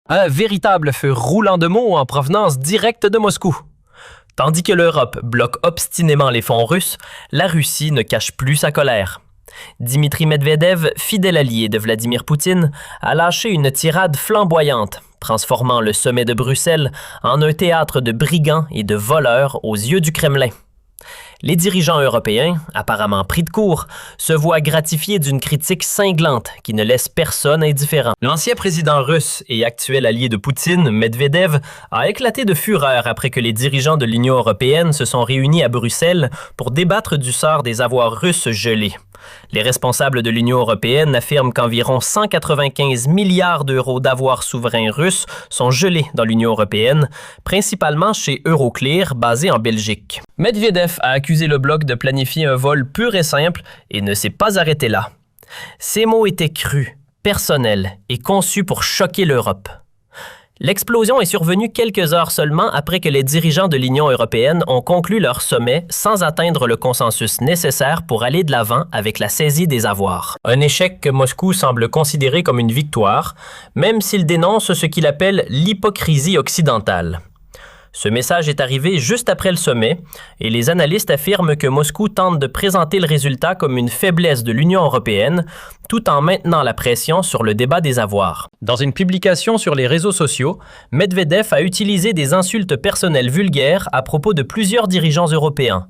Un véritable feu roulant de mots en provenance directe de Moscou. Tandis que l'Europe bloque obstinément les fonds russes, la Russie ne cache plus sa colère. Dimitri Medvedev, fidèle allié de Vladimir Poutine, a lâché une tirade flamboyante, transformant le sommet de Bruxelles en un théâtre de brigands et de voleurs aux yeux du Kremlin. Les dirigeants européens, apparemment pris de court, se voient gratifiés d'une critique cinglante qui ne laisse personne indifférent. L'ancien président russe et actuel allié de Poutine, Medvedev, a éclaté de fureur après que les dirigeants de l'Union européenne se sont réunis à Bruxelles pour débattre du sort des avoirs russes gelés. Les responsables de l'Union européenne affirment qu'environ 195 milliards d'euros d'avoirs souverains russes sont gelés dans l'Union européenne, principalement chez Euroclear, basé en Belgique. Medvedev a accusé le bloc de planifier un vol pur et simple et ne s'est pas arrêté là. Ces mots étaient crus, personnels et conçus pour choquer l'Europe. L'explosion est survenue quelques heures seulement après que les dirigeants de l'Union européenne ont conclu leur sommet sans atteindre le consensus nécessaire pour aller de l'avant avec la saisie des avoirs. Un échec que Moscou semble considérer comme une victoire, même s'il dénonce ce qu'il appelle l'hypocrisie occidentale. Ce message est arrivé juste après le sommet et les analystes affirment que Moscou tente de présenter le résultat comme une faiblesse de l'Union européenne tout en maintenant la pression sur le débat des avoirs. Dans une publication sur les réseaux sociaux, Medvedev a utilisé des insultes personnelles vulgaires à propos de plusieurs dirigeants européens.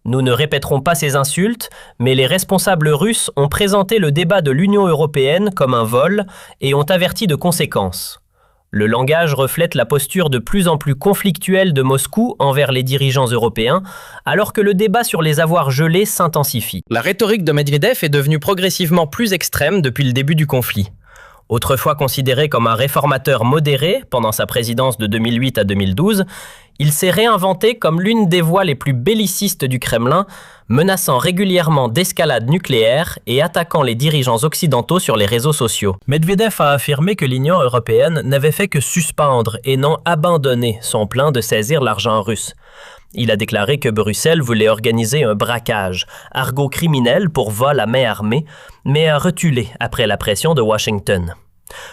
Nous ne répéterons pas ces insultes, mais les responsables russes ont présenté le débat de l'Union européenne comme un vol et ont averti de conséquences. Le langage reflète la posture de plus en plus conflictuelle de Moscou envers les dirigeants européens, alors que le débat sur les avoirs gelés s'intensifie. La rhétorique de Medvedev est devenue progressivement plus extrême depuis le début du conflit. Autrefois considéré comme un réformateur modéré pendant sa présidence de 2008 à 2012, il s'est réinventé comme l'une des voix les plus bellicistes du Kremlin, menaçant régulièrement d'escalade nucléaire et attaquant les dirigeants occidentaux sur les réseaux sociaux. Medvedev a affirmé que l'Union européenne n'avait fait que suspendre et non abandonner son plan de saisir l'argent russe. Il a déclaré que Bruxelles voulait organiser un braquage, argot criminel pour vol à main armée, mais a reculé après la pression de Washington.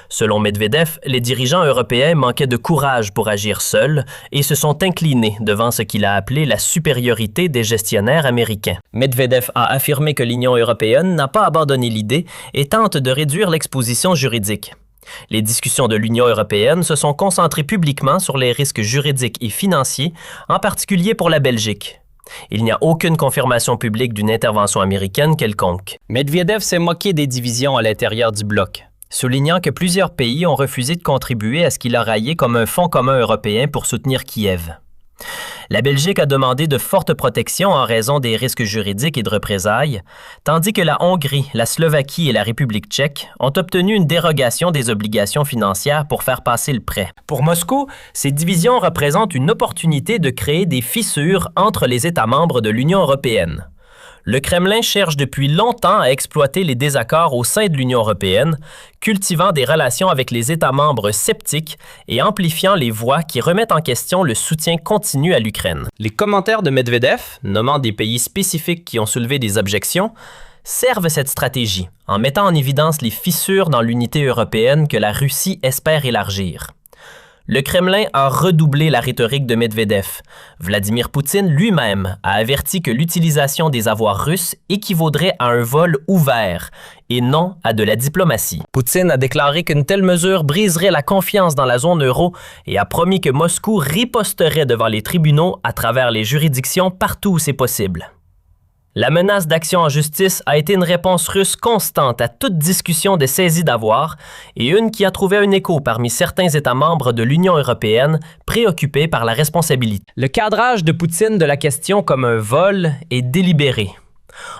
Selon Medvedev, les dirigeants européens manquaient de courage pour agir seuls et se sont inclinés devant ce qu'il a appelé la supériorité des gestionnaires américains. Medvedev a affirmé que l'Union européenne n'a pas abandonné l'idée et tente de réduire l'exposition juridique. Les discussions de l'Union européenne se sont concentrées publiquement sur les risques juridiques et financiers, en particulier pour la Belgique. Il n'y a aucune confirmation publique d'une intervention américaine quelconque. Medvedev s'est moqué des divisions à l'intérieur du bloc, soulignant que plusieurs pays ont refusé de contribuer à ce qu'il a raillé comme un fonds commun européen pour soutenir Kiev. La Belgique a demandé de fortes protections en raison des risques juridiques et de représailles, tandis que la Hongrie, la Slovaquie et la République tchèque ont obtenu une dérogation des obligations financières pour faire passer le prêt. Pour Moscou, ces divisions représentent une opportunité de créer des fissures entre les États membres de l'Union européenne. Le Kremlin cherche depuis longtemps à exploiter les désaccords au sein de l'Union européenne, cultivant des relations avec les États membres sceptiques et amplifiant les voix qui remettent en question le soutien continu à l'Ukraine. Les commentaires de Medvedev, nommant des pays spécifiques qui ont soulevé des objections, servent cette stratégie en mettant en évidence les fissures dans l'unité européenne que la Russie espère élargir. Le Kremlin a redoublé la rhétorique de Medvedev. Vladimir Poutine lui-même a averti que l'utilisation des avoirs russes équivaudrait à un vol ouvert et non à de la diplomatie. Poutine a déclaré qu'une telle mesure briserait la confiance dans la zone euro et a promis que Moscou riposterait devant les tribunaux à travers les juridictions partout où c'est possible. La menace d'action en justice a été une réponse russe constante à toute discussion de saisie d'avoirs et une qui a trouvé un écho parmi certains États membres de l'Union européenne préoccupés par la responsabilité. Le cadrage de Poutine de la question comme un vol est délibéré.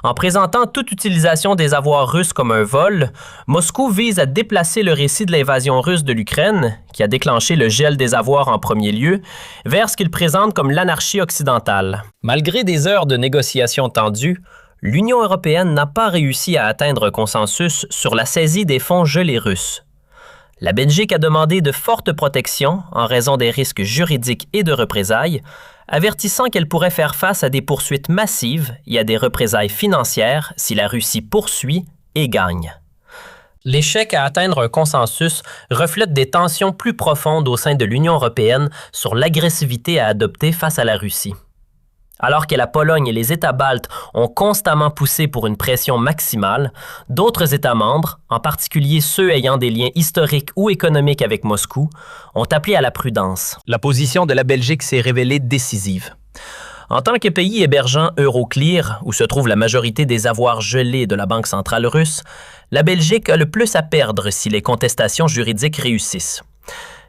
En présentant toute utilisation des avoirs russes comme un vol, Moscou vise à déplacer le récit de l'invasion russe de l'Ukraine, qui a déclenché le gel des avoirs en premier lieu, vers ce qu'il présente comme l'anarchie occidentale. Malgré des heures de négociations tendues, l'Union européenne n'a pas réussi à atteindre un consensus sur la saisie des fonds gelés russes. La Belgique a demandé de fortes protections en raison des risques juridiques et de représailles, avertissant qu'elle pourrait faire face à des poursuites massives et à des représailles financières si la Russie poursuit et gagne. L'échec à atteindre un consensus reflète des tensions plus profondes au sein de l'Union européenne sur l'agressivité à adopter face à la Russie. Alors que la Pologne et les États baltes ont constamment poussé pour une pression maximale, d'autres États membres, en particulier ceux ayant des liens historiques ou économiques avec Moscou, ont appelé à la prudence. La position de la Belgique s'est révélée décisive. En tant que pays hébergeant Euroclear, où se trouve la majorité des avoirs gelés de la Banque centrale russe, la Belgique a le plus à perdre si les contestations juridiques réussissent.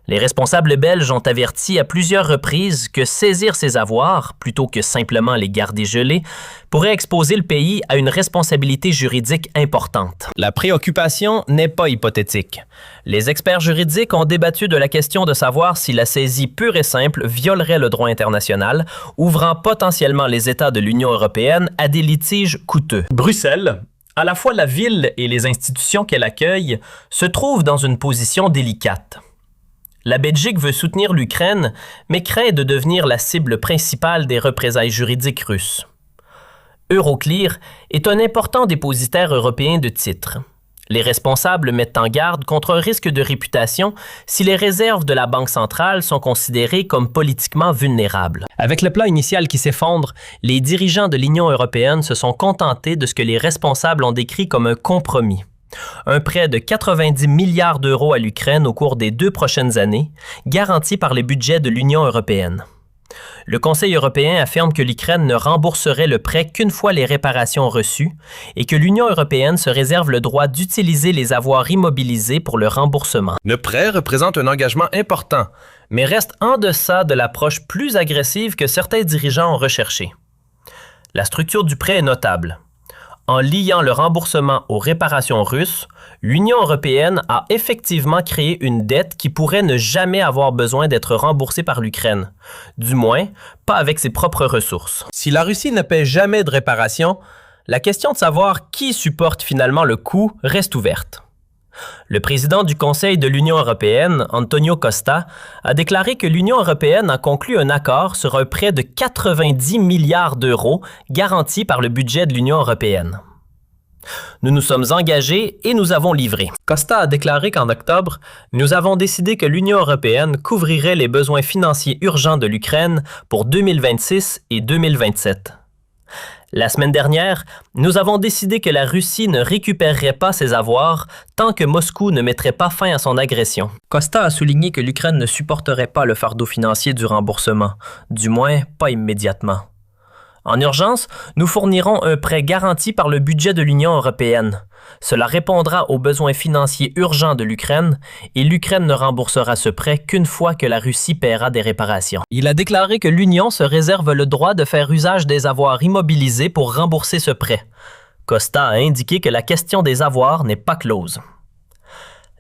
Les responsables belges ont averti à plusieurs reprises que saisir ces avoirs, plutôt que simplement les garder gelés, pourrait exposer le pays à une responsabilité juridique importante. La préoccupation n'est pas hypothétique. Les experts juridiques ont débattu de la question de savoir si la saisie pure et simple violerait le droit international, ouvrant potentiellement les États de l'Union européenne à des litiges coûteux. Bruxelles, à la fois la ville et les institutions qu'elle accueille, se trouvent dans une position délicate. La Belgique veut soutenir l'Ukraine, mais craint de devenir la cible principale des représailles juridiques russes. Euroclear est un important dépositaire européen de titres. Les responsables mettent en garde contre un risque de réputation si les réserves de la Banque centrale sont considérées comme politiquement vulnérables. Avec le plan initial qui s'effondre, les dirigeants de l'Union européenne se sont contentés de ce que les responsables ont décrit comme un compromis. Un prêt de 90 milliards d'euros à l'Ukraine au cours des 2 prochaines années, garanti par les budgets de l'Union européenne. Le Conseil européen affirme que l'Ukraine ne rembourserait le prêt qu'une fois les réparations reçues et que l'Union européenne se réserve le droit d'utiliser les avoirs immobilisés pour le remboursement. Le prêt représente un engagement important, mais reste en deçà de l'approche plus agressive que certains dirigeants ont recherchée. La structure du prêt est notable. En liant le remboursement aux réparations russes, l'Union européenne a effectivement créé une dette qui pourrait ne jamais avoir besoin d'être remboursée par l'Ukraine. Du moins, pas avec ses propres ressources. Si la Russie ne paie jamais de réparation, la question de savoir qui supporte finalement le coût reste ouverte. Le président du Conseil de l'Union européenne, Antonio Costa, a déclaré que l'Union européenne a conclu un accord sur un prêt de 90 milliards d'euros garanti par le budget de l'Union européenne. Nous nous sommes engagés et nous avons livré. Costa a déclaré qu'en octobre, nous avons décidé que l'Union européenne couvrirait les besoins financiers urgents de l'Ukraine pour 2026 et 2027. La semaine dernière, nous avons décidé que la Russie ne récupérerait pas ses avoirs tant que Moscou ne mettrait pas fin à son agression. Costa a souligné que l'Ukraine ne supporterait pas le fardeau financier du remboursement, du moins pas immédiatement. En urgence, nous fournirons un prêt garanti par le budget de l'Union européenne. Cela répondra aux besoins financiers urgents de l'Ukraine et l'Ukraine ne remboursera ce prêt qu'une fois que la Russie paiera des réparations. Il a déclaré que l'Union se réserve le droit de faire usage des avoirs immobilisés pour rembourser ce prêt. Costa a indiqué que la question des avoirs n'est pas close.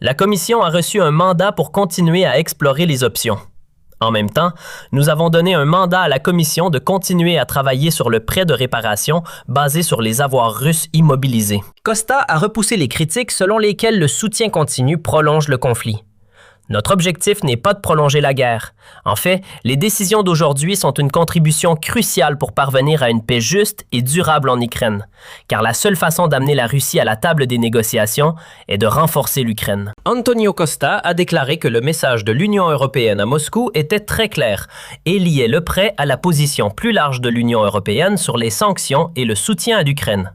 La Commission a reçu un mandat pour continuer à explorer les options. En même temps, nous avons donné un mandat à la Commission de continuer à travailler sur le prêt de réparation basé sur les avoirs russes immobilisés. Costa a repoussé les critiques selon lesquelles le soutien continu prolonge le conflit. Notre objectif n'est pas de prolonger la guerre. En fait, les décisions d'aujourd'hui sont une contribution cruciale pour parvenir à une paix juste et durable en Ukraine, car la seule façon d'amener la Russie à la table des négociations est de renforcer l'Ukraine. Antonio Costa a déclaré que le message de l'Union européenne à Moscou était très clair et liait le prêt à la position plus large de l'Union européenne sur les sanctions et le soutien à l'Ukraine.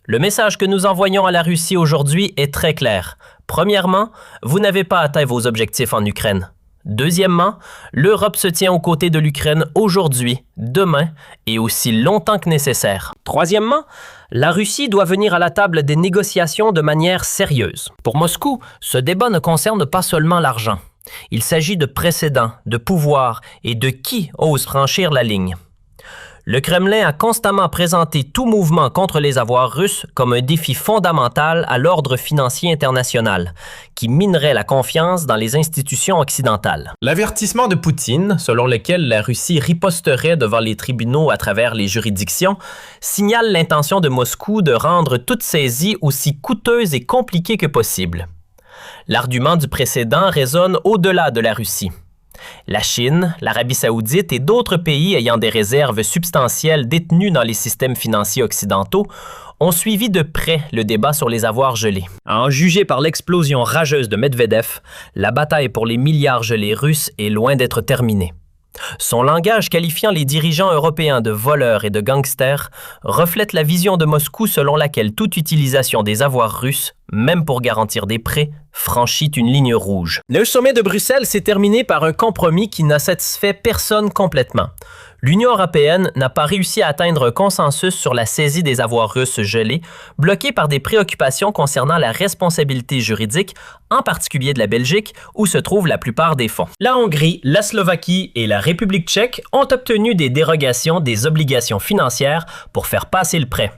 Le message que nous envoyons à la Russie aujourd'hui est très clair. Premièrement, vous n'avez pas atteint vos objectifs en Ukraine. Deuxièmement, l'Europe se tient aux côtés de l'Ukraine aujourd'hui, demain et aussi longtemps que nécessaire. Troisièmement, la Russie doit venir à la table des négociations de manière sérieuse. Pour Moscou, ce débat ne concerne pas seulement l'argent. Il s'agit de précédents, de pouvoir et de qui ose franchir la ligne. Le Kremlin a constamment présenté tout mouvement contre les avoirs russes comme un défi fondamental à l'ordre financier international, qui minerait la confiance dans les institutions occidentales. L'avertissement de Poutine, selon lequel la Russie riposterait devant les tribunaux à travers les juridictions, signale l'intention de Moscou de rendre toute saisie aussi coûteuse et compliquée que possible. L'argument du précédent résonne au-delà de la Russie. La Chine, l'Arabie saoudite et d'autres pays ayant des réserves substantielles détenues dans les systèmes financiers occidentaux ont suivi de près le débat sur les avoirs gelés. À en juger par l'explosion rageuse de Medvedev, la bataille pour les milliards gelés russes est loin d'être terminée. Son langage qualifiant les dirigeants européens de voleurs et de gangsters reflète la vision de Moscou selon laquelle toute utilisation des avoirs russes, même pour garantir des prêts, franchit une ligne rouge. Le sommet de Bruxelles s'est terminé par un compromis qui n'a satisfait personne complètement. L'Union européenne n'a pas réussi à atteindre un consensus sur la saisie des avoirs russes gelés, bloqués par des préoccupations concernant la responsabilité juridique, en particulier de la Belgique, où se trouvent la plupart des fonds. La Hongrie, la Slovaquie et la République tchèque ont obtenu des dérogations des obligations financières pour faire passer le prêt.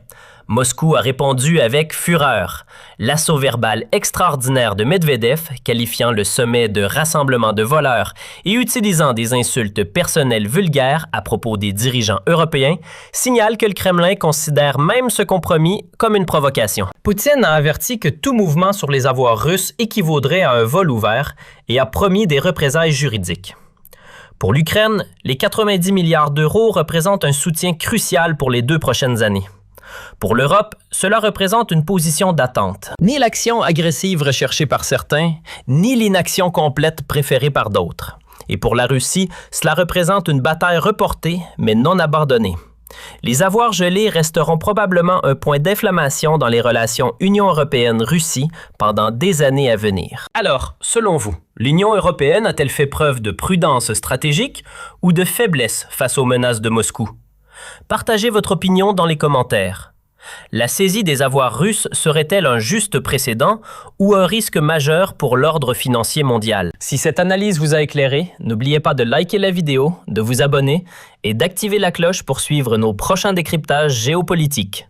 Moscou a répondu avec fureur. L'assaut verbal extraordinaire de Medvedev, qualifiant le sommet de rassemblement de voleurs et utilisant des insultes personnelles vulgaires à propos des dirigeants européens, signale que le Kremlin considère même ce compromis comme une provocation. Poutine a averti que tout mouvement sur les avoirs russes équivaudrait à un vol ouvert et a promis des représailles juridiques. Pour l'Ukraine, les 90 milliards d'euros représentent un soutien crucial pour les 2 prochaines années. Pour l'Europe, cela représente une position d'attente. Ni l'action agressive recherchée par certains, ni l'inaction complète préférée par d'autres. Et pour la Russie, cela représente une bataille reportée, mais non abandonnée. Les avoirs gelés resteront probablement un point d'inflammation dans les relations Union européenne-Russie pendant des années à venir. Alors, selon vous, l'Union européenne a-t-elle fait preuve de prudence stratégique ou de faiblesse face aux menaces de Moscou? Partagez votre opinion dans les commentaires. La saisie des avoirs russes serait-elle un juste précédent ou un risque majeur pour l'ordre financier mondial? Si cette analyse vous a éclairé, n'oubliez pas de liker la vidéo, de vous abonner et d'activer la cloche pour suivre nos prochains décryptages géopolitiques.